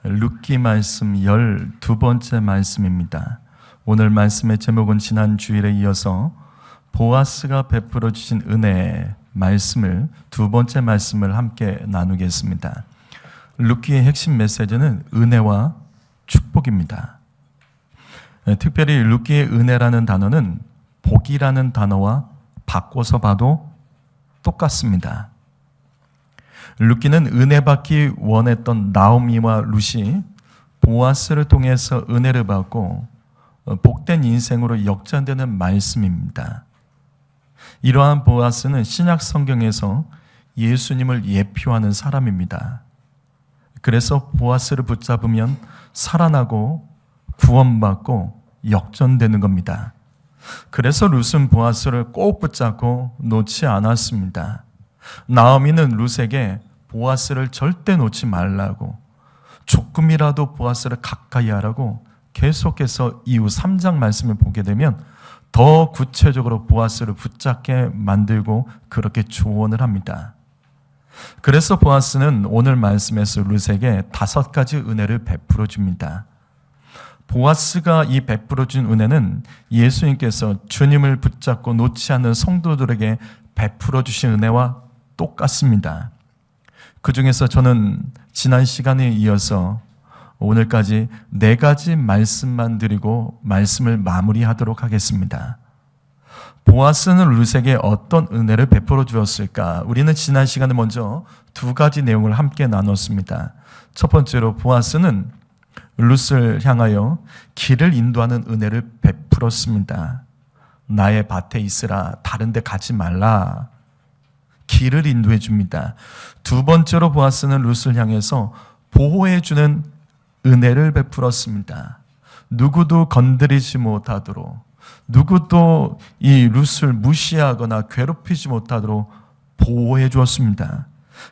룻기 말씀 12번째 말씀입니다. 오늘 말씀의 제목은 지난 주일에 이어서 보아스가 베풀어 주신 은혜의 말씀을 두 번째 말씀을 함께 나누겠습니다. 룻기의 핵심 메시지는 은혜와 축복입니다. 특별히 룻기의 은혜라는 단어는 복이라는 단어와 바꿔서 봐도 똑같습니다. 룻기는 은혜 받기 원했던 나오미와 룻이 보아스를 통해서 은혜를 받고 복된 인생으로 역전되는 말씀입니다. 이러한 보아스는 신약 성경에서 예수님을 예표하는 사람입니다. 그래서 보아스를 붙잡으면 살아나고 구원받고 역전되는 겁니다. 그래서 룻은 보아스를 꼭 붙잡고 놓지 않았습니다. 나오미는 룻에게 보아스를 절대 놓지 말라고, 조금이라도 보아스를 가까이 하라고 계속해서 이후 3장 말씀을 보게 되면 더 구체적으로 보아스를 붙잡게 만들고 그렇게 조언을 합니다. 그래서 보아스는 오늘 말씀에서 룻에게 5가지 은혜를 베풀어 줍니다. 보아스가 이 베풀어 준 은혜는 예수님께서 주님을 붙잡고 놓지 않는 성도들에게 베풀어 주신 은혜와 똑같습니다. 그 중에서 저는 지난 시간에 이어서 오늘까지 4가지 말씀만 드리고 말씀을 마무리하도록 하겠습니다. 보아스는 룻에게 어떤 은혜를 베풀어 주었을까? 우리는 지난 시간에 먼저 2가지 내용을 함께 나눴습니다. 첫 번째로 보아스는 룻을 향하여 길을 인도하는 은혜를 베풀었습니다. 나의 밭에 있으라, 다른 데 가지 말라. 길을 인도해 줍니다. 두 번째로 보아스는 룻을 향해서 보호해 주는 은혜를 베풀었습니다. 누구도 건드리지 못하도록, 누구도 이 룻을 무시하거나 괴롭히지 못하도록 보호해 주었습니다.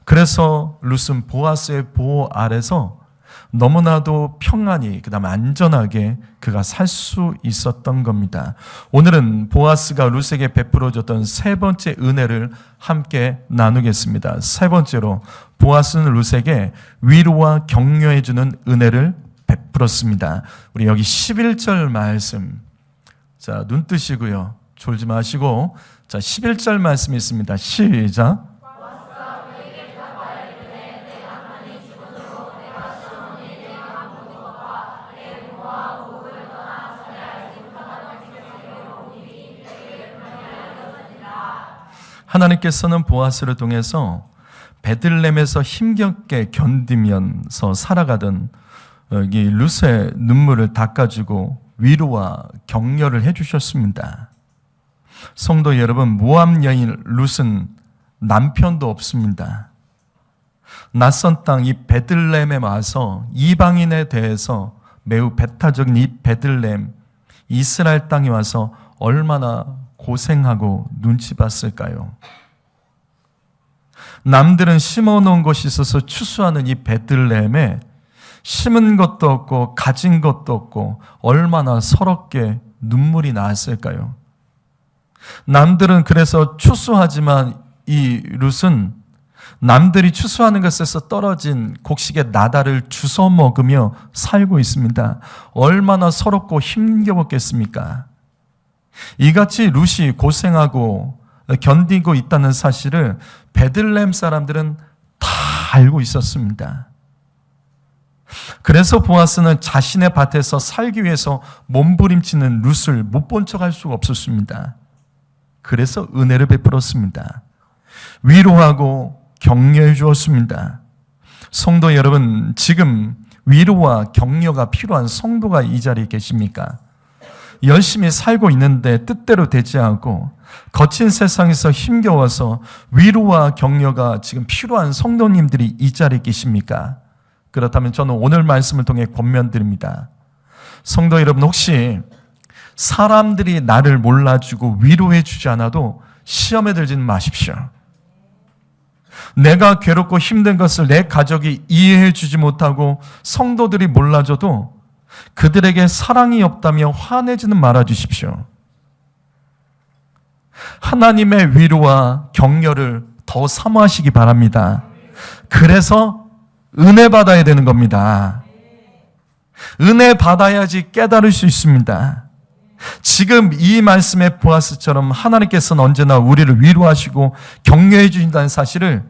그래서 룻은 보아스의 보호 아래서 너무나도 평안히, 그다음 안전하게 그가 살 수 있었던 겁니다. 오늘은 보아스가 룻에게 베풀어줬던 3번째 은혜를 함께 나누겠습니다. 3번째로 보아스는 룻에게 위로와 격려해주는 은혜를 베풀었습니다. 우리 여기 11절 말씀, 자, 눈 뜨시고요, 졸지 마시고, 자, 11절 말씀이 있습니다. 시작. 하나님께서는 보아스를 통해서 베들레헴에서 힘겹게 견디면서 살아가던 이 룻의 눈물을 닦아주고 위로와 격려를 해주셨습니다. 성도 여러분, 모압 여인 룻은 남편도 없습니다. 낯선 땅 이 베들레헴에 와서 이방인에 대해서 매우 배타적인 이 베들레헴, 이스라엘 땅에 와서 얼마나 고생하고 눈치 봤을까요? 남들은 심어놓은 것이 있어서 추수하는 이 베들레헴에 심은 것도 없고 가진 것도 없고 얼마나 서럽게 눈물이 나왔을까요? 남들은 그래서 추수하지만 이 룻은 남들이 추수하는 것에서 떨어진 곡식의 나달을 주워 먹으며 살고 있습니다. 얼마나 서럽고 힘겨웠겠습니까? 이같이 룻이 고생하고 견디고 있다는 사실을 베들레헴 사람들은 다 알고 있었습니다. 그래서 보아스는 자신의 밭에서 살기 위해서 몸부림치는 룻을 못 본 척 할 수가 없었습니다. 그래서 은혜를 베풀었습니다. 위로하고 격려해 주었습니다. 성도 여러분, 지금 위로와 격려가 필요한 성도가 이 자리에 계십니까? 열심히 살고 있는데 뜻대로 되지 않고 거친 세상에서 힘겨워서 위로와 격려가 지금 필요한 성도님들이 이 자리에 계십니까? 그렇다면 저는 오늘 말씀을 통해 권면드립니다. 성도 여러분, 혹시 사람들이 나를 몰라주고 위로해 주지 않아도 시험에 들지는 마십시오. 내가 괴롭고 힘든 것을 내 가족이 이해해 주지 못하고 성도들이 몰라줘도 그들에게 사랑이 없다며 화내지는 말아주십시오. 하나님의 위로와 격려를 더 사모하시기 바랍니다. 그래서 은혜 받아야 되는 겁니다. 은혜 받아야지 깨달을 수 있습니다. 지금 이 말씀의 보아스처럼 하나님께서는 언제나 우리를 위로하시고 격려해 주신다는 사실을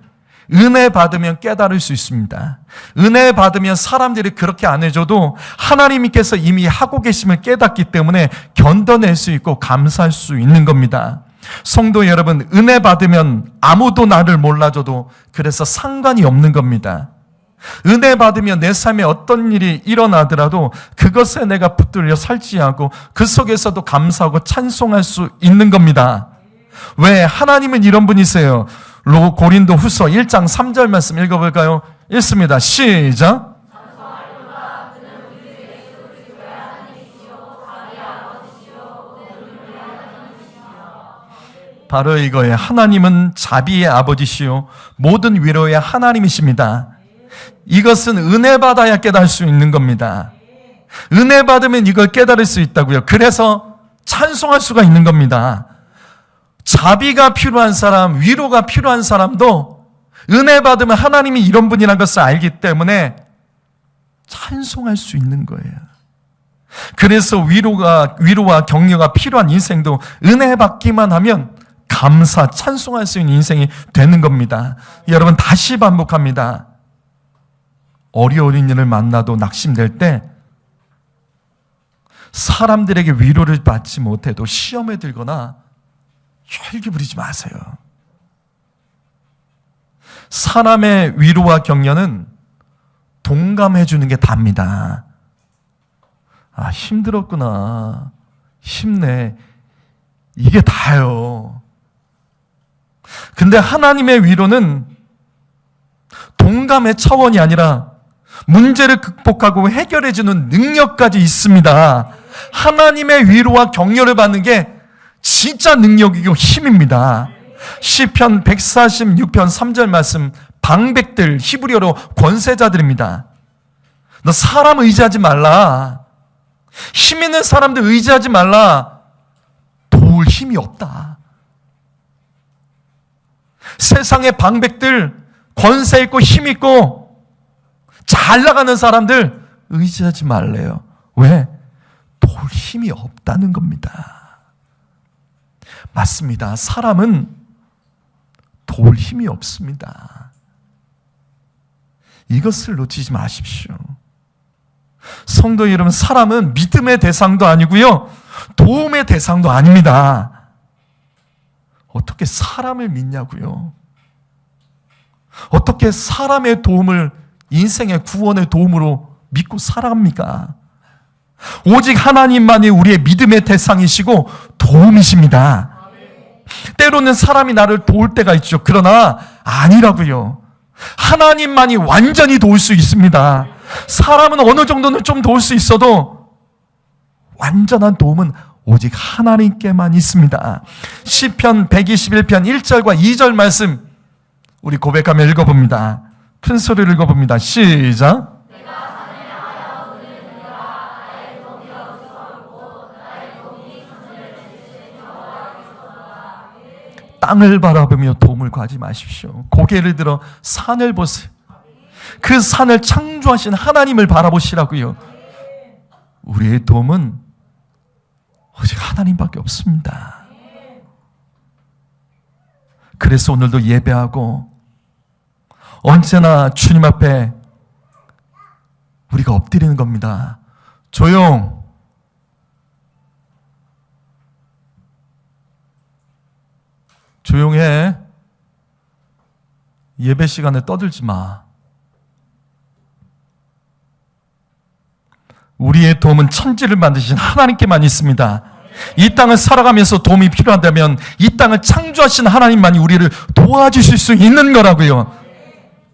은혜 받으면 깨달을 수 있습니다. 은혜 받으면 사람들이 그렇게 안 해줘도 하나님께서 이미 하고 계심을 깨닫기 때문에 견뎌낼 수 있고 감사할 수 있는 겁니다. 성도 여러분, 은혜 받으면 아무도 나를 몰라줘도 그래서 상관이 없는 겁니다. 은혜 받으면 내 삶에 어떤 일이 일어나더라도 그것에 내가 붙들려 살지하고 그 속에서도 감사하고 찬송할 수 있는 겁니다. 왜? 하나님은 이런 분이세요. 고린도 후서 1장 3절 말씀 읽어볼까요? 읽습니다. 시작. 바로 이거예요. 하나님은 자비의 아버지시요 모든 위로의 하나님이십니다. 이것은 은혜 받아야 깨달을 수 있는 겁니다. 은혜 받으면 이걸 깨달을 수 있다고요. 그래서 찬송할 수가 있는 겁니다. 자비가 필요한 사람, 위로가 필요한 사람도 은혜 받으면 하나님이 이런 분이라는 것을 알기 때문에 찬송할 수 있는 거예요. 그래서 위로와 격려가 필요한 인생도 은혜 받기만 하면 감사, 찬송할 수 있는 인생이 되는 겁니다. 여러분, 다시 반복합니다. 어려운 일을 만나도 낙심될 때 사람들에게 위로를 받지 못해도 시험에 들거나 혈기 부리지 마세요. 사람의 위로와 격려는 동감해 주는 게 답니다. 아, 힘들었구나. 힘내. 이게 다요. 근데 하나님의 위로는 동감의 차원이 아니라 문제를 극복하고 해결해 주는 능력까지 있습니다. 하나님의 위로와 격려를 받는 게 진짜 능력이고 힘입니다. 시편 146편 3절 말씀, 방백들, 히브리어로 권세자들입니다. 너 사람 의지하지 말라. 힘 있는 사람들 의지하지 말라. 도울 힘이 없다. 세상의 방백들, 권세 있고 힘 있고 잘 나가는 사람들 의지하지 말래요. 왜? 도울 힘이 없다는 겁니다. 맞습니다. 사람은 도울 힘이 없습니다. 이것을 놓치지 마십시오. 성도 여러분, 사람은 믿음의 대상도 아니고요, 도움의 대상도 아닙니다. 어떻게 사람을 믿냐고요? 어떻게 사람의 도움을 인생의 구원의 도움으로 믿고 살아갑니까? 오직 하나님만이 우리의 믿음의 대상이시고 도움이십니다. 때로는 사람이 나를 도울 때가 있죠. 그러나 아니라고요. 하나님만이 완전히 도울 수 있습니다. 사람은 어느 정도는 좀 도울 수 있어도 완전한 도움은 오직 하나님께만 있습니다. 시편 121편 1절과 2절 말씀 우리 고백하며 읽어봅니다. 큰 소리를 읽어봅니다. 시작. 땅을 바라보며 도움을 구하지 마십시오. 고개를 들어 산을 보세요. 그 산을 창조하신 하나님을 바라보시라고요. 우리의 도움은 오직 하나님밖에 없습니다. 그래서 오늘도 예배하고 언제나 주님 앞에 우리가 엎드리는 겁니다. 조용해. 예배 시간에 떠들지 마. 우리의 도움은 천지를 만드신 하나님께만 있습니다. 이 땅을 살아가면서 도움이 필요하다면 이 땅을 창조하신 하나님만이 우리를 도와주실 수 있는 거라고요.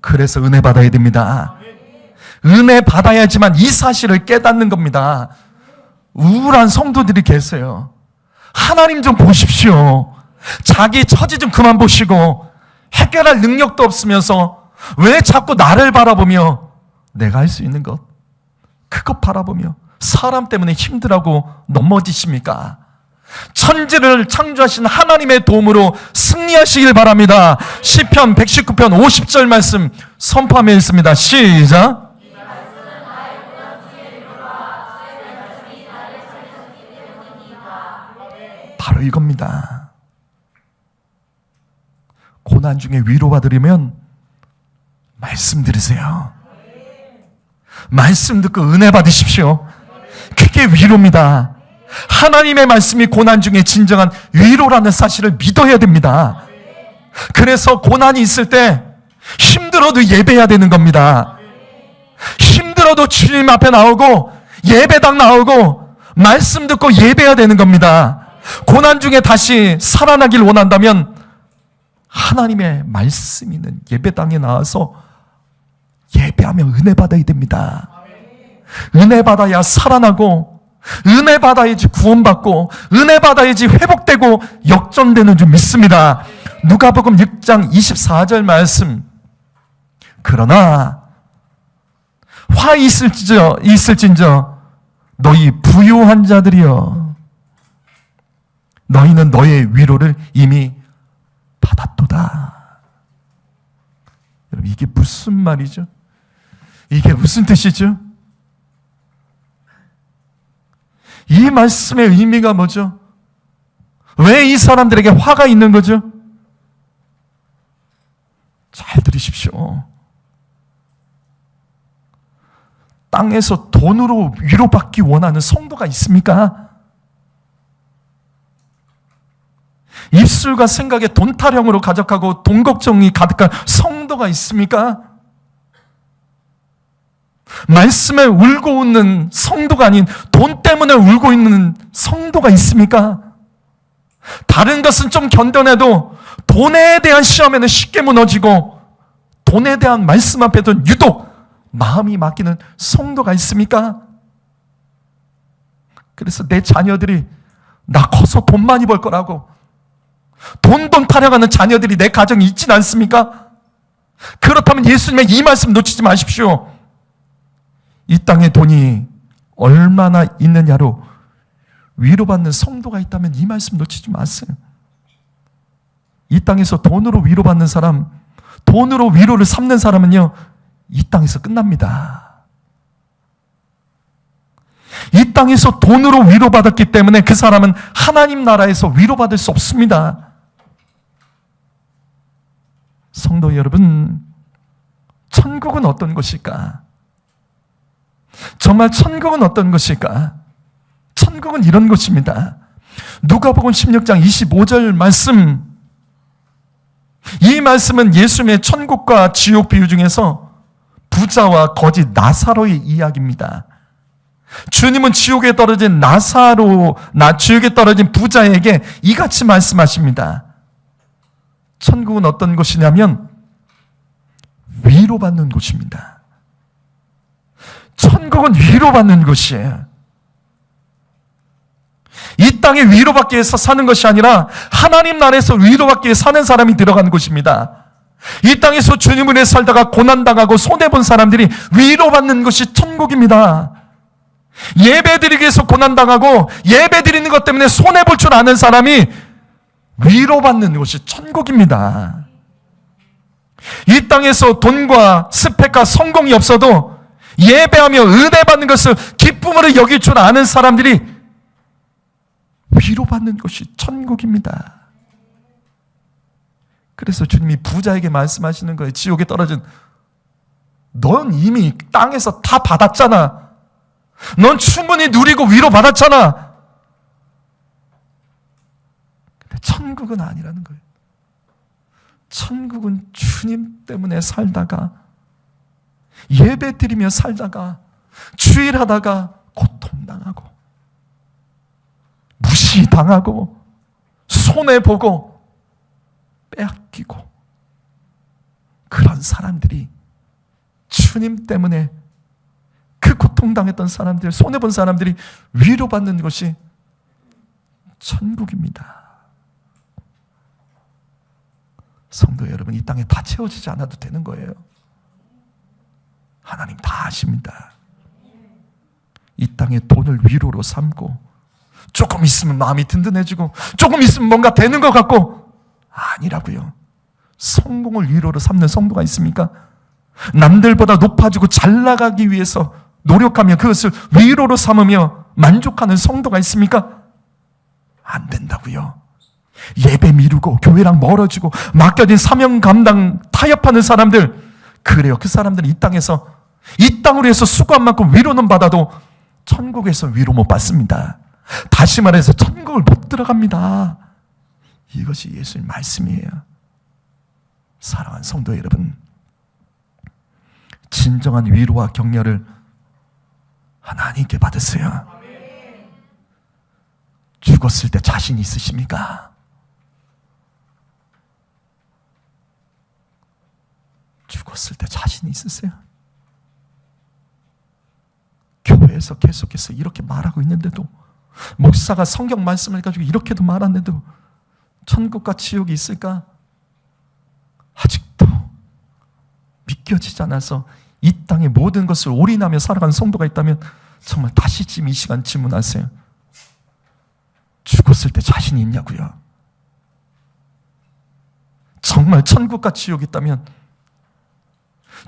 그래서 은혜 받아야 됩니다. 은혜 받아야지만 이 사실을 깨닫는 겁니다. 우울한 성도들이 계세요. 하나님 좀 보십시오. 자기 처지 좀 그만 보시고 해결할 능력도 없으면서 왜 자꾸 나를 바라보며 내가 할 수 있는 것 그것 바라보며 사람 때문에 힘들어하고 넘어지십니까? 천지를 창조하신 하나님의 도움으로 승리하시길 바랍니다. 시편 119편 50절 말씀 선포하며 있습니다. 시작. 바로 이겁니다. 고난 중에 위로받으려면 말씀 들으세요. 말씀 듣고 은혜 받으십시오. 그게 위로입니다. 하나님의 말씀이 고난 중에 진정한 위로라는 사실을 믿어야 됩니다. 그래서 고난이 있을 때 힘들어도 예배해야 되는 겁니다. 힘들어도 주님 앞에 나오고 예배당 나오고 말씀 듣고 예배해야 되는 겁니다. 고난 중에 다시 살아나길 원한다면 하나님의 말씀 있는 예배당에 나와서 예배하며 은혜 받아야 됩니다. 은혜 받아야 살아나고, 은혜 받아야지 구원받고, 은혜 받아야지 회복되고 역전되는 줄 믿습니다. 누가복음 6장 24절 말씀. 그러나 화 있을진저 너희 부유한 자들이여, 너희는 너의 위로를 이미 받았도다. 여러분, 이게 무슨 말이죠? 이게 무슨 뜻이죠? 이 말씀의 의미가 뭐죠? 왜 이 사람들에게 화가 있는 거죠? 잘 들으십시오. 땅에서 돈으로 위로받기 원하는 성도가 있습니까? 입술과 생각에 돈 타령으로 가득하고 돈 걱정이 가득한 성도가 있습니까? 말씀에 울고 웃는 성도가 아닌 돈 때문에 울고 있는 성도가 있습니까? 다른 것은 좀 견뎌내도 돈에 대한 시험에는 쉽게 무너지고 돈에 대한 말씀 앞에도 유독 마음이 막히는 성도가 있습니까? 그래서 내 자녀들이 나 커서 돈 많이 벌 거라고 돈 타령하는 자녀들이 내 가정에 있진 않습니까? 그렇다면 예수님의 이 말씀 놓치지 마십시오. 이 땅에 돈이 얼마나 있느냐로 위로받는 성도가 있다면 이 말씀 놓치지 마세요. 이 땅에서 돈으로 위로받는 사람, 돈으로 위로를 삼는 사람은요, 이 땅에서 끝납니다. 이 땅에서 돈으로 위로받았기 때문에 그 사람은 하나님 나라에서 위로받을 수 없습니다. 성도 여러분, 천국은 어떤 것일까? 정말 천국은 어떤 것일까? 천국은 이런 것입니다. 누가복음 16장 25절 말씀, 이 말씀은 예수님의 천국과 지옥 비유 중에서 부자와 거지 나사로의 이야기입니다. 주님은 지옥에 떨어진 지옥에 떨어진 부자에게 이같이 말씀하십니다. 천국은 어떤 곳이냐면 위로받는 곳입니다. 천국은 위로받는 곳이에요. 이 땅에 위로받기 위해서 사는 것이 아니라 하나님 나라에서 위로받기 위해 사는 사람이 들어가는 곳입니다. 이 땅에서 주님을 위해 살다가 고난당하고 손해본 사람들이 위로받는 것이 천국입니다. 예배드리기 위해서 고난당하고 예배드리는 것 때문에 손해볼 줄 아는 사람이 위로받는 것이 천국입니다. 이 땅에서 돈과 스펙과 성공이 없어도 예배하며 은혜 받는 것을 기쁨으로 여길 줄 아는 사람들이 위로받는 것이 천국입니다. 그래서 주님이 부자에게 말씀하시는 거예요. 지옥에 떨어진, 넌 이미 땅에서 다 받았잖아. 넌 충분히 누리고 위로받았잖아. 근데 천국은 아니라는 거예요. 천국은 주님 때문에 살다가, 예배 드리며 살다가, 주일하다가 고통당하고 무시당하고 손해보고 빼앗기고, 그런 사람들이 주님 때문에 그 고통당했던 사람들, 손해본 사람들이 위로받는 것이 천국입니다. 성도 여러분, 이 땅에 다 채워지지 않아도 되는 거예요. 하나님 다 아십니다. 이 땅에 돈을 위로로 삼고 조금 있으면 마음이 든든해지고 조금 있으면 뭔가 되는 것 같고, 아니라고요. 성공을 위로로 삼는 성도가 있습니까? 남들보다 높아지고 잘 나가기 위해서 노력하며 그것을 위로로 삼으며 만족하는 성도가 있습니까? 안 된다고요. 예배 미루고 교회랑 멀어지고 맡겨진 사명 감당 타협하는 사람들, 그래요. 그 사람들은 이 땅으로 해서 수고한 만큼 위로는 받아도 천국에서 위로 못 받습니다. 다시 말해서 천국을 못 들어갑니다. 이것이 예수님 말씀이에요. 사랑하는 성도 여러분, 진정한 위로와 격려를 하나님께 받으세요. 죽었을 때 자신 있으십니까? 죽었을 때 자신 있으세요? 교회에서 계속해서 이렇게 말하고 있는데도, 목사가 성경 말씀을 가지고 이렇게도 말하는데도 천국과 지옥이 있을까? 아직도 믿겨지지 않아서 이 땅의 모든 것을 올인하며 살아가는 성도가 있다면 정말 다시 지금 이 시간 질문하세요. 죽었을 때 자신이 있냐고요? 정말 천국과 지옥이 있다면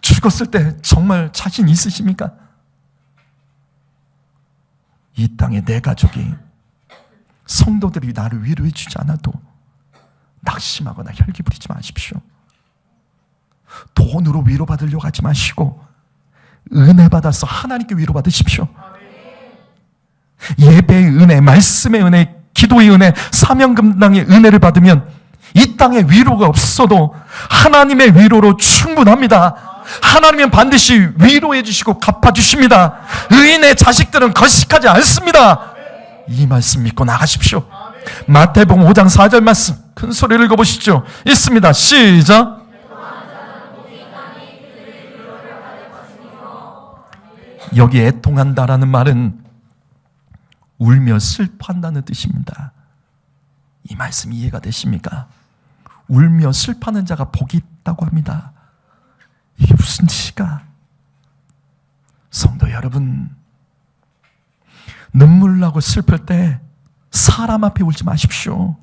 죽었을 때 정말 자신 있으십니까? 이 땅에 내 가족이, 성도들이 나를 위로해 주지 않아도 낙심하거나 혈기 부리지 마십시오. 돈으로 위로받으려고 하지 마시고 은혜 받아서 하나님께 위로받으십시오. 예배의 은혜, 말씀의 은혜, 기도의 은혜, 사명 감당의 은혜를 받으면 이 땅에 위로가 없어도 하나님의 위로로 충분합니다. 하나님은 반드시 위로해 주시고 갚아주십니다. 의인의 자식들은 거식하지 않습니다. 이 말씀 믿고 나가십시오. 마태복음 5장 4절 말씀 큰 소리를 읽어보시죠. 있습니다. 시작. 여기 애통한다라는 말은 울며 슬퍼한다는 뜻입니다. 이 말씀 이해가 되십니까? 울며 슬퍼하는 자가 복이 있다고 합니다. 이게 무슨 뜻일까? 성도 여러분, 눈물 나고 슬플 때 사람 앞에 울지 마십시오.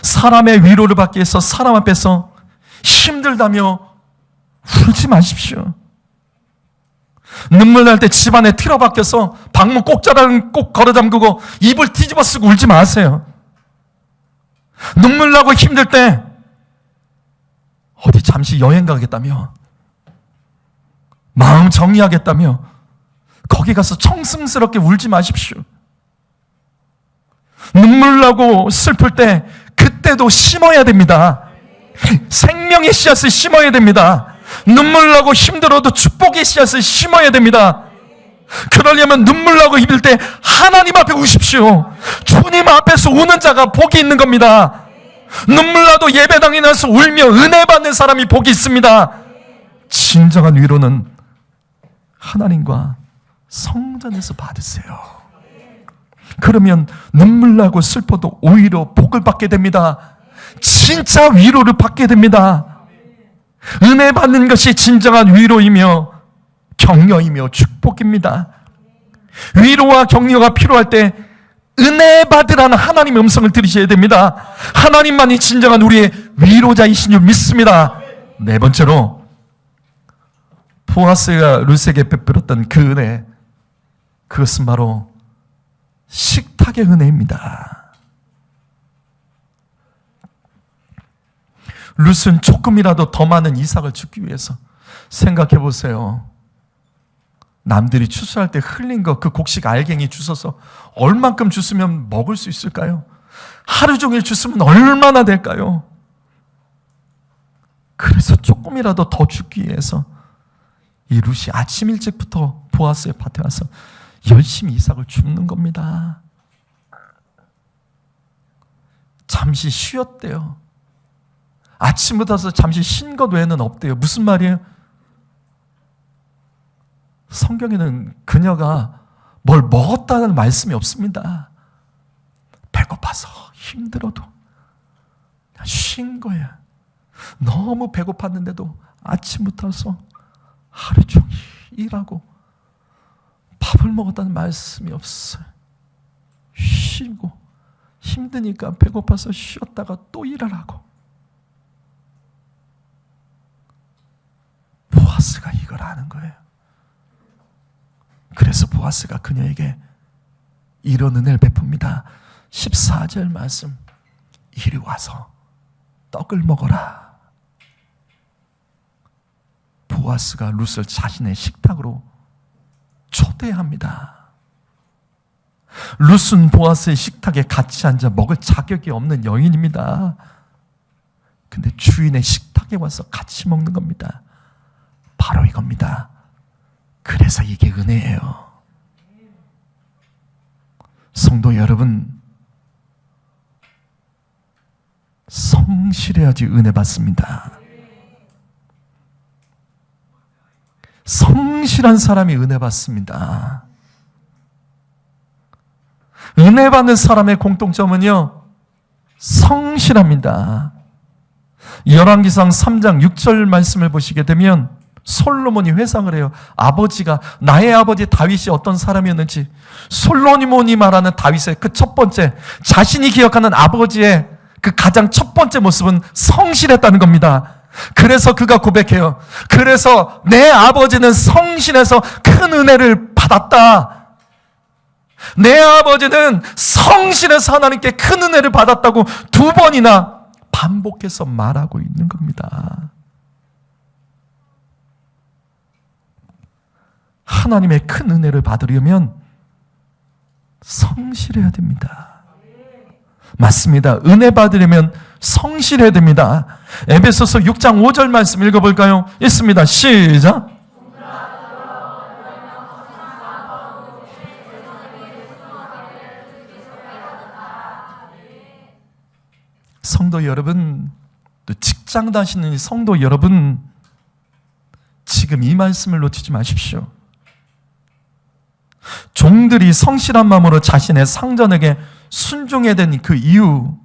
사람의 위로를 받기 위해서 사람 앞에서 힘들다며 울지 마십시오. 눈물 날 때 집안에 틀어박혀서 방문 꼭 걸어 잠그고 입을 뒤집어 쓰고 울지 마세요. 눈물 나고 힘들 때 어디 잠시 여행 가겠다며, 마음 정리하겠다며 거기 가서 청승스럽게 울지 마십시오. 눈물 나고 슬플 때 그때도 심어야 됩니다. 생명의 씨앗을 심어야 됩니다. 눈물 나고 힘들어도 축복의 씨앗을 심어야 됩니다. 그러려면 눈물 나고 힘들 때 하나님 앞에 우십시오. 주님 앞에서 우는 자가 복이 있는 겁니다. 눈물 나도 예배당에 나서 울며 은혜 받는 사람이 복이 있습니다. 진정한 위로는 하나님과 성전에서 받으세요. 그러면 눈물 나고 슬퍼도 오히려 복을 받게 됩니다. 진짜 위로를 받게 됩니다. 은혜 받는 것이 진정한 위로이며 격려이며 축복입니다. 위로와 격려가 필요할 때 은혜 받으라는 하나님의 음성을 들으셔야 됩니다. 하나님만이 진정한 우리의 위로자이신 줄 믿습니다. 네 번째로, 보아스가 룻에게 베풀었던 그 은혜, 그것은 바로 식탁의 은혜입니다. 룻은 조금이라도 더 많은 이삭을 주기 위해서, 생각해 보세요. 남들이 추수할 때 흘린 거, 그 곡식 알갱이 주워서 얼만큼 주스면 먹을 수 있을까요? 하루 종일 주스면 얼마나 될까요? 그래서 조금이라도 더 주기 위해서 이 룻이 아침 일찍부터 보아스의 밭에 와서 열심히 이삭을 줍는 겁니다. 잠시 쉬었대요. 아침부터 와서 잠시 쉰 것 외에는 없대요. 무슨 말이에요? 성경에는 그녀가 뭘 먹었다는 말씀이 없습니다. 배고파서 힘들어도 그냥 쉰 거예요. 너무 배고팠는데도 아침부터 와서 하루 종일 일하고 밥을 먹었다는 말씀이 없어요. 쉬고 힘드니까 배고파서 쉬었다가 또 일을 하고. 보아스가 이걸 아는 거예요. 그래서 보아스가 그녀에게 이런 은혜를 베풉니다. 14절 말씀, 이리 와서 떡을 먹어라. 보아스가 룻을 자신의 식탁으로 초대합니다. 룻은 보아스의 식탁에 같이 앉아 먹을 자격이 없는 여인입니다. 근데 주인의 식탁에 와서 같이 먹는 겁니다. 바로 이겁니다. 그래서 이게 은혜예요. 성도 여러분, 성실해야지 은혜 받습니다. 성실한 사람이 은혜 받습니다. 은혜 받는 사람의 공통점은요, 성실합니다. 열왕기상 3장 6절 말씀을 보시게 되면 솔로몬이 회상을 해요. 아버지가, 나의 아버지 다윗이 어떤 사람이었는지, 솔로몬이 말하는 다윗의 그 첫 번째, 자신이 기억하는 아버지의 그 가장 첫 번째 모습은 성실했다는 겁니다. 그래서 그가 고백해요. 그래서 내 아버지는 성실해서 큰 은혜를 받았다. 내 아버지는 성실해서 하나님께 큰 은혜를 받았다고 2번이나 반복해서 말하고 있는 겁니다. 하나님의 큰 은혜를 받으려면 성실해야 됩니다. 맞습니다. 은혜 받으려면 성실해야 됩니다. 에베소서 6장 5절 말씀 읽어볼까요? 있습니다. 시작. 성도 여러분, 또 직장 다니시는 성도 여러분, 지금 이 말씀을 놓치지 마십시오. 종들이 성실한 마음으로 자신의 상전에게 순종해야 되는 그 이유,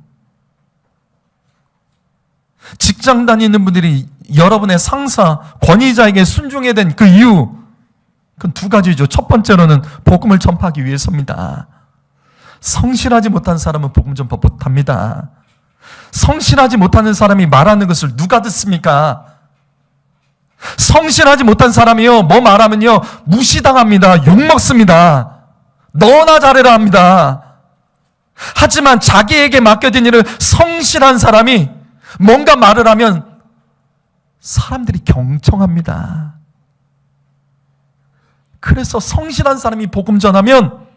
직장 다니는 분들이 여러분의 상사, 권위자에게 순종해야 되는 그 이유, 그건 2가지죠. 첫 번째로는 복음을 전파하기 위해서입니다. 성실하지 못한 사람은 복음 전파 못합니다. 성실하지 못하는 사람이 말하는 것을 누가 듣습니까? 성실하지 못한 사람이요, 뭐 말하면요, 무시당합니다. 욕먹습니다. 너나 잘해라 합니다. 하지만 자기에게 맡겨진 일을 성실한 사람이 뭔가 말을 하면 사람들이 경청합니다. 그래서 성실한 사람이 복음 전하면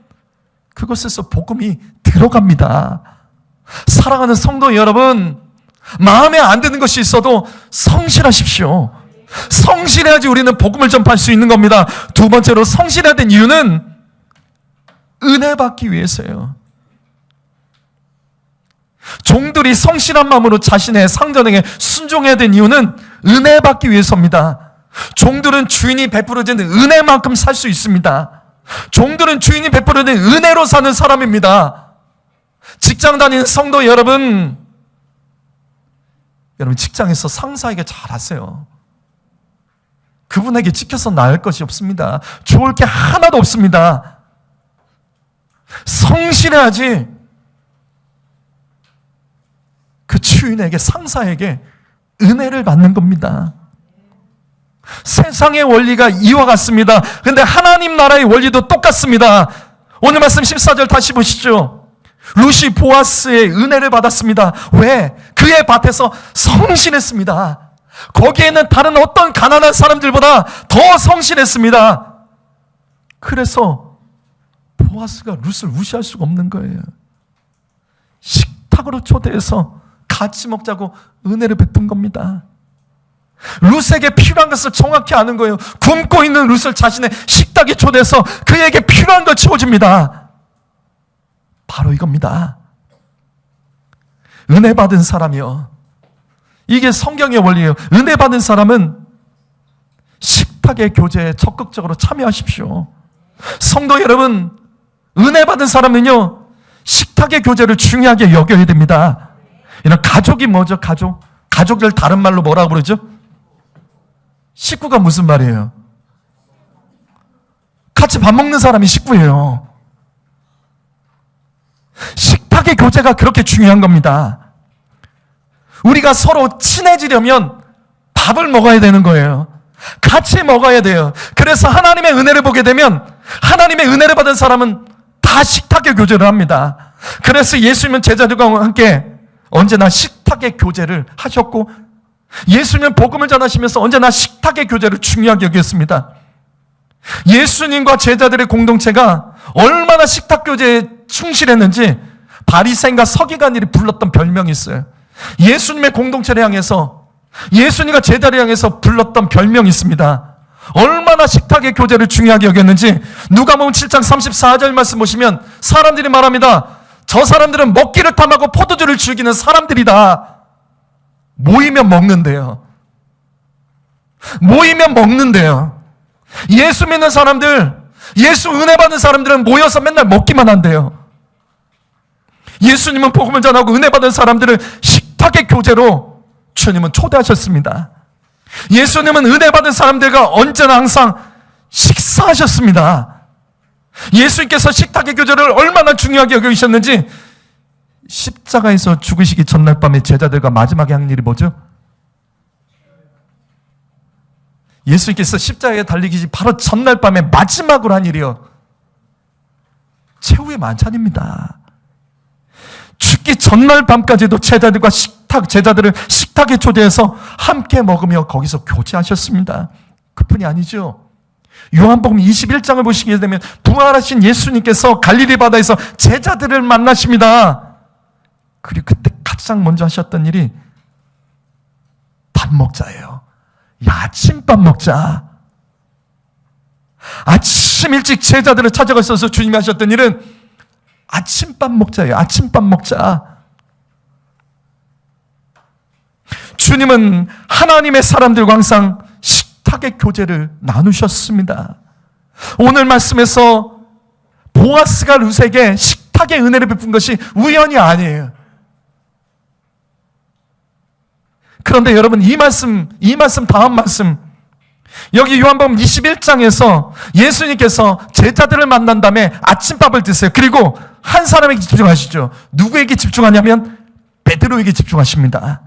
그것에서 복음이 들어갑니다. 사랑하는 성도 여러분, 마음에 안 드는 것이 있어도 성실하십시오. 성실해야지 우리는 복음을 전파할 수 있는 겁니다. 2번째로 성실해야 된 이유는 은혜 받기 위해서예요. 종들이 성실한 마음으로 자신의 상전에게 순종해야 된 이유는 은혜 받기 위해서입니다. 종들은 주인이 베풀어주는 은혜만큼 살 수 있습니다. 종들은 주인이 베풀어주는 은혜로 사는 사람입니다. 직장 다니는 성도 여러분, 직장에서 상사에게 잘하세요. 그분에게 지켜서 나을 것이 없습니다. 좋을 게 하나도 없습니다. 성실해야지 그 주인에게, 상사에게 은혜를 받는 겁니다. 세상의 원리가 이와 같습니다. 그런데 하나님 나라의 원리도 똑같습니다. 오늘 말씀 14절 다시 보시죠. 룻이 보아스의 은혜를 받았습니다. 왜? 그의 밭에서 성실했습니다. 거기에는 다른 어떤 가난한 사람들보다 더 성실했습니다. 그래서 보아스가 룻을 무시할 수가 없는 거예요. 식탁으로 초대해서 같이 먹자고 은혜를 베푼 겁니다. 룻에게 필요한 것을 정확히 아는 거예요. 굶고 있는 룻을 자신의 식탁에 초대해서 그에게 필요한 걸 채워줍니다. 바로 이겁니다. 은혜 받은 사람이요, 이게 성경의 원리예요. 은혜 받은 사람은 식탁의 교제에 적극적으로 참여하십시오. 성도 여러분, 은혜 받은 사람은요, 식탁의 교제를 중요하게 여겨야 됩니다. 이런 가족이 뭐죠? 가족을 다른 말로 뭐라고 그러죠? 식구가 무슨 말이에요? 같이 밥 먹는 사람이 식구예요. 식탁의 교제가 그렇게 중요한 겁니다. 우리가 서로 친해지려면 밥을 먹어야 되는 거예요. 같이 먹어야 돼요. 그래서 하나님의 은혜를 보게 되면, 하나님의 은혜를 받은 사람은 다 식탁의 교제를 합니다. 그래서 예수님은 제자들과 함께 언제나 식탁의 교제를 하셨고, 예수님은 복음을 전하시면서 언제나 식탁의 교제를 중요하게 여겼습니다. 예수님과 제자들의 공동체가 얼마나 식탁 교제에 충실했는지 바리새인과 서기관들이 불렀던 별명이 있어요. 예수님의 공동체를 향해서, 예수님과 제자를 향해서 불렀던 별명이 있습니다. 얼마나 식탁의 교제를 중요하게 여겼는지 누가복음 7장 34절 말씀 보시면 사람들이 말합니다. 저 사람들은 먹기를 탐하고 포도주를 즐기는 사람들이다. 모이면 먹는데요. 모이면 먹는데요. 예수 믿는 사람들, 예수 은혜 받는 사람들은 모여서 맨날 먹기만 한대요. 예수님은 복음을 전하고 은혜 받은 사람들을 식탁의 교제로 주님은 초대하셨습니다. 예수님은 은혜 받은 사람들과 언제나 항상 식사하셨습니다. 예수님께서 식탁의 교제를 얼마나 중요하게 여기셨는지 십자가에서 죽으시기 전날 밤에 제자들과 마지막에 한 일이 뭐죠? 예수님께서 십자가에 달리기 바로 전날 밤에 마지막으로 한 일이요, 최후의 만찬입니다. 죽기 전날 밤까지도 제자들을 식탁에 초대해서 함께 먹으며 거기서 교제하셨습니다. 그뿐이 아니죠. 요한복음 21장을 보시게 되면 부활하신 예수님께서 갈릴리 바다에서 제자들을 만나십니다. 그리고 그때 가장 먼저 하셨던 일이 밥 먹자예요. 아침밥 먹자. 아침 일찍 제자들을 찾아가셔서 주님이 하셨던 일은 아침밥 먹자예요. 아침밥 먹자. 주님은 하나님의 사람들과 항상 식탁의 교제를 나누셨습니다. 오늘 말씀에서 보아스가 룻에게 식탁의 은혜를 베푼 것이 우연이 아니에요. 그런데 여러분, 이 말씀 다음 말씀, 여기 요한복음 21장에서 예수님께서 제자들을 만난 다음에 아침밥을 드세요. 그리고 한 사람에게 집중하시죠. 누구에게 집중하냐면 베드로에게 집중하십니다.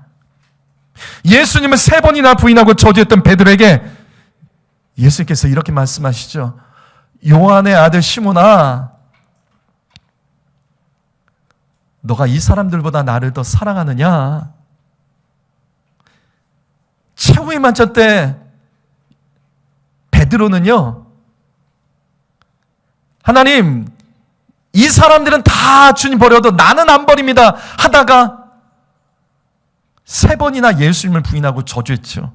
예수님은 3번이나 부인하고 저주했던 베드로에게 예수님께서 이렇게 말씀하시죠. 요한의 아들 시몬아, 너가 이 사람들보다 나를 더 사랑하느냐? 최후의 만찬 때 베드로는요, 하나님, 이 사람들은 다 주님 버려도 나는 안 버립니다 하다가 3번이나 예수님을 부인하고 저주했죠.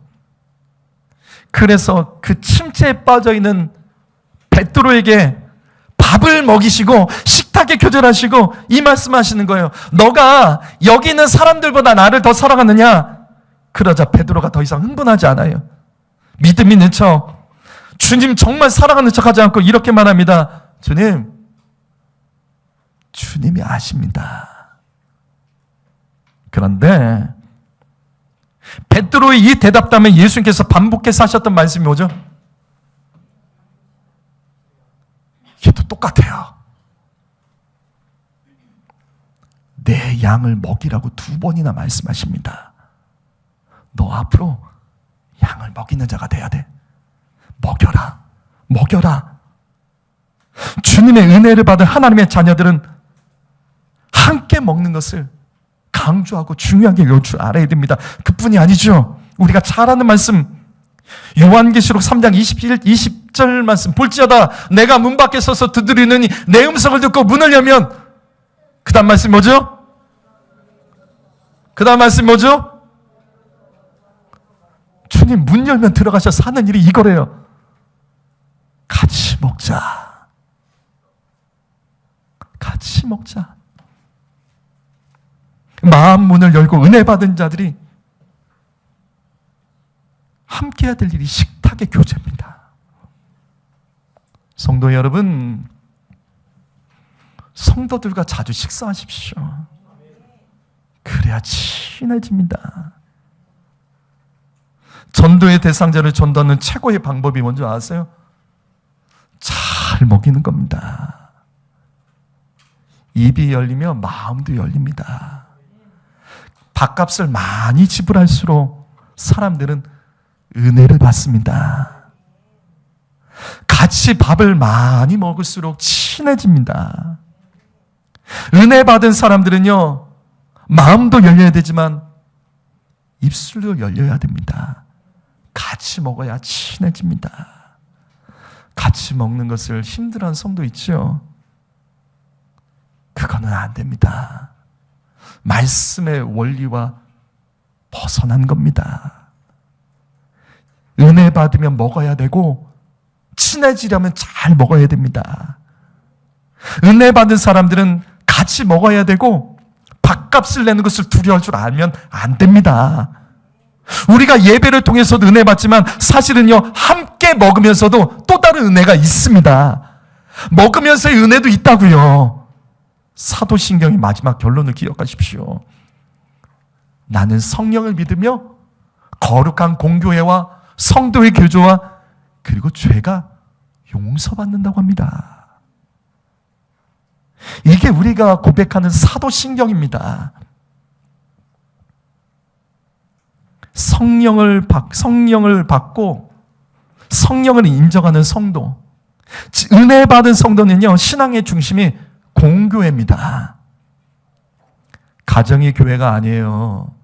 그래서 그 침체에 빠져있는 베드로에게 밥을 먹이시고 식탁에 교제하시고 이 말씀하시는 거예요. 너가 여기 있는 사람들보다 나를 더 사랑하느냐? 그러자 베드로가 더 이상 흥분하지 않아요. 믿음 있는 척, 주님 정말 사랑하는 척하지 않고 이렇게 말합니다. 주님이 아십니다. 그런데 베드로의 이 대답 다음에 예수님께서 반복해서 하셨던 말씀이 뭐죠? 얘도 똑같아요. 내 양을 먹이라고 2번이나 말씀하십니다. 너 앞으로 양을 먹이는 자가 돼야 돼. 먹여라. 주님의 은혜를 받은 하나님의 자녀들은 함께 먹는 것을 강조하고 중요하게 여길 줄 알아야 됩니다. 그뿐이 아니죠. 우리가 잘 아는 말씀, 요한계시록 3장 20절 말씀, 볼지어다 내가 문 밖에 서서 두드리느니 내 음성을 듣고 문을 열면, 그 다음 말씀 뭐죠? 주님 문 열면 들어가셔서 하는 일이 이거래요. 같이 먹자. 마음 문을 열고 은혜 받은 자들이 함께 해야 될 일이 식탁의 교제입니다. 성도 여러분, 성도들과 자주 식사하십시오. 그래야 친해집니다. 전도의 대상자를 전도하는 최고의 방법이 뭔지 아세요? 잘 먹이는 겁니다. 입이 열리며 마음도 열립니다. 밥값을 많이 지불할수록 사람들은 은혜를 받습니다. 같이 밥을 많이 먹을수록 친해집니다. 은혜 받은 사람들은요, 마음도 열려야 되지만 입술도 열려야 됩니다. 같이 먹어야 친해집니다. 같이 먹는 것을 힘들어하는 성도 있죠. 그거는 안 됩니다. 말씀의 원리와 벗어난 겁니다. 은혜 받으면 먹어야 되고 친해지려면 잘 먹어야 됩니다. 은혜 받은 사람들은 같이 먹어야 되고 밥값을 내는 것을 두려워할 줄 알면 안 됩니다. 우리가 예배를 통해서도 은혜 받지만 사실은요, 함께 먹으면서도 또 다른 은혜가 있습니다. 먹으면서의 은혜도 있다고요. 사도신경의 마지막 결론을 기억하십시오. 나는 성령을 믿으며 거룩한 공교회와 성도의 교조와 그리고 죄가 용서받는다고 합니다. 이게 우리가 고백하는 사도신경입니다. 성령을 받고 성령을 인정하는 성도, 은혜 받은 성도는요, 신앙의 중심이 공교회입니다. 가정이 교회가 아니에요.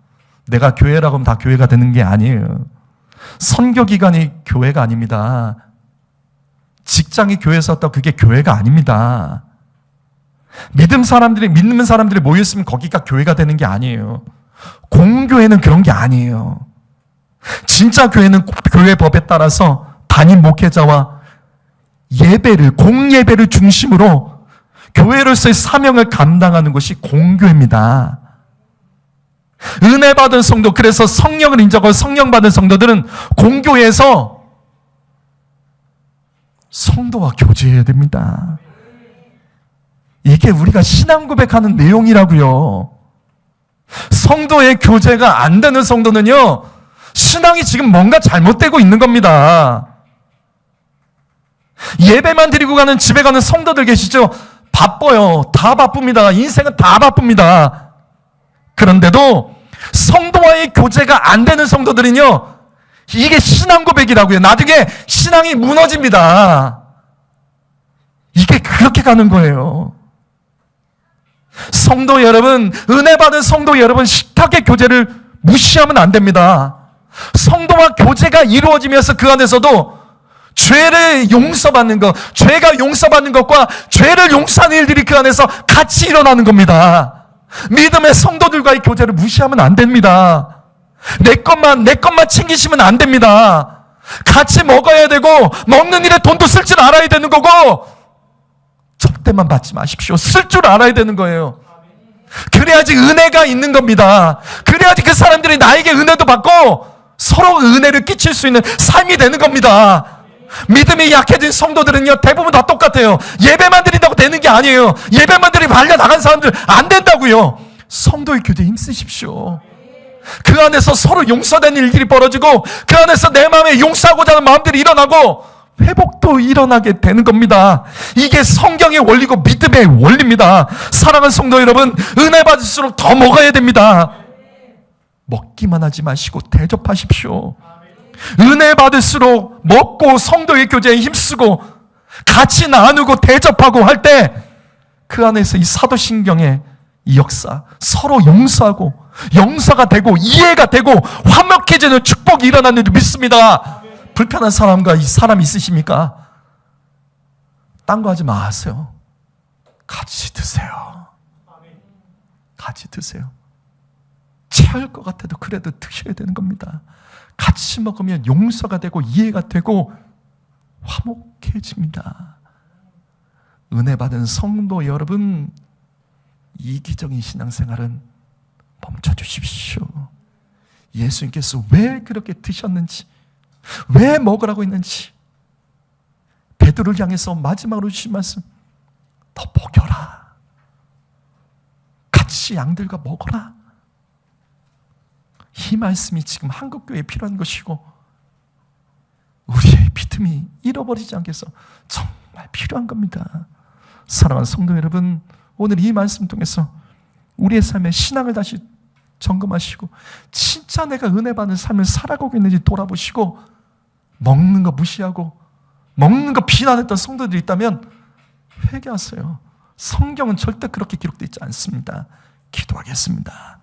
내가 교회라고 하면 다 교회가 되는 게 아니에요. 선교기관이 교회가 아닙니다. 직장이 교회에서 왔다고 그게 교회가 아닙니다. 믿는 사람들이 모였으면 거기가 교회가 되는 게 아니에요. 공교회는 그런 게 아니에요. 진짜 교회는 교회 법에 따라서 담임 목회자와 공예배를 중심으로 교회로서의 사명을 감당하는 것이 공교회입니다. 은혜 받은 성도, 그래서 성령을 인정하고 성령 받은 성도들은 공교회에서 성도와 교제해야 됩니다. 이게 우리가 신앙 고백하는 내용이라고요. 성도의 교제가 안 되는 성도는요, 신앙이 지금 뭔가 잘못되고 있는 겁니다. 예배만 드리고 가는, 집에 가는 성도들 계시죠? 바빠요. 다 바쁩니다. 인생은 다 바쁩니다. 그런데도 성도와의 교제가 안 되는 성도들은요, 이게 신앙 고백이라고요. 나중에 신앙이 무너집니다. 이게 그렇게 가는 거예요. 성도 여러분, 은혜 받은 성도 여러분, 식탁의 교제를 무시하면 안 됩니다. 성도와 교제가 이루어지면서 그 안에서도 죄를 용서받는 것, 죄가 용서받는 것과 죄를 용서하는 일들이 그 안에서 같이 일어나는 겁니다. 믿음의 성도들과의 교제를 무시하면 안 됩니다. 내 것만 챙기시면 안 됩니다. 같이 먹어야 되고 먹는 일에 돈도 쓸 줄 알아야 되는 거고 접대만 받지 마십시오. 쓸 줄 알아야 되는 거예요. 그래야지 은혜가 있는 겁니다. 그래야지 그 사람들이 나에게 은혜도 받고 서로 은혜를 끼칠 수 있는 삶이 되는 겁니다. 믿음이 약해진 성도들은요, 대부분 다 똑같아요. 예배만 드린다고 되는 게 아니에요. 예배만 드리고 발려나간 사람들 안 된다고요. 성도의 교제에 힘쓰십시오. 그 안에서 서로 용서되는 일들이 벌어지고 그 안에서 내 마음에 용서하고자 하는 마음들이 일어나고 회복도 일어나게 되는 겁니다. 이게 성경의 원리고 믿음의 원리입니다. 사랑하는 성도 여러분, 은혜 받을수록 더 먹어야 됩니다. 먹기만 하지 마시고 대접하십시오. 은혜 받을수록 먹고 성도의 교제에 힘쓰고 같이 나누고 대접하고 할 때 그 안에서 이 사도신경의 이 역사, 서로 용서하고 용서가 되고 이해가 되고 화목해지는 축복이 일어나는 줄 믿습니다. 불편한 사람과 이 사람 있으십니까? 딴 거 하지 마세요. 같이 드세요. 같이 드세요. 체할 것 같아도 그래도 드셔야 되는 겁니다. 같이 먹으면 용서가 되고 이해가 되고 화목해집니다. 은혜 받은 성도 여러분, 이기적인 신앙생활은 멈춰주십시오. 예수님께서 왜 그렇게 드셨는지, 왜 먹으라고 했는지, 베드로를 향해서 마지막으로 주신 말씀, 더 먹여라. 같이 양들과 먹어라. 이 말씀이 지금 한국교회에 필요한 것이고 우리의 믿음이 잃어버리지 않게 해서 정말 필요한 겁니다. 사랑하는 성도 여러분, 오늘 이 말씀 통해서 우리의 삶의 신앙을 다시 점검하시고 진짜 내가 은혜 받는 삶을 살아가고 있는지 돌아보시고 먹는 거 무시하고 먹는 거 비난했던 성도들이 있다면 회개하세요. 성경은 절대 그렇게 기록되어 있지 않습니다. 기도하겠습니다.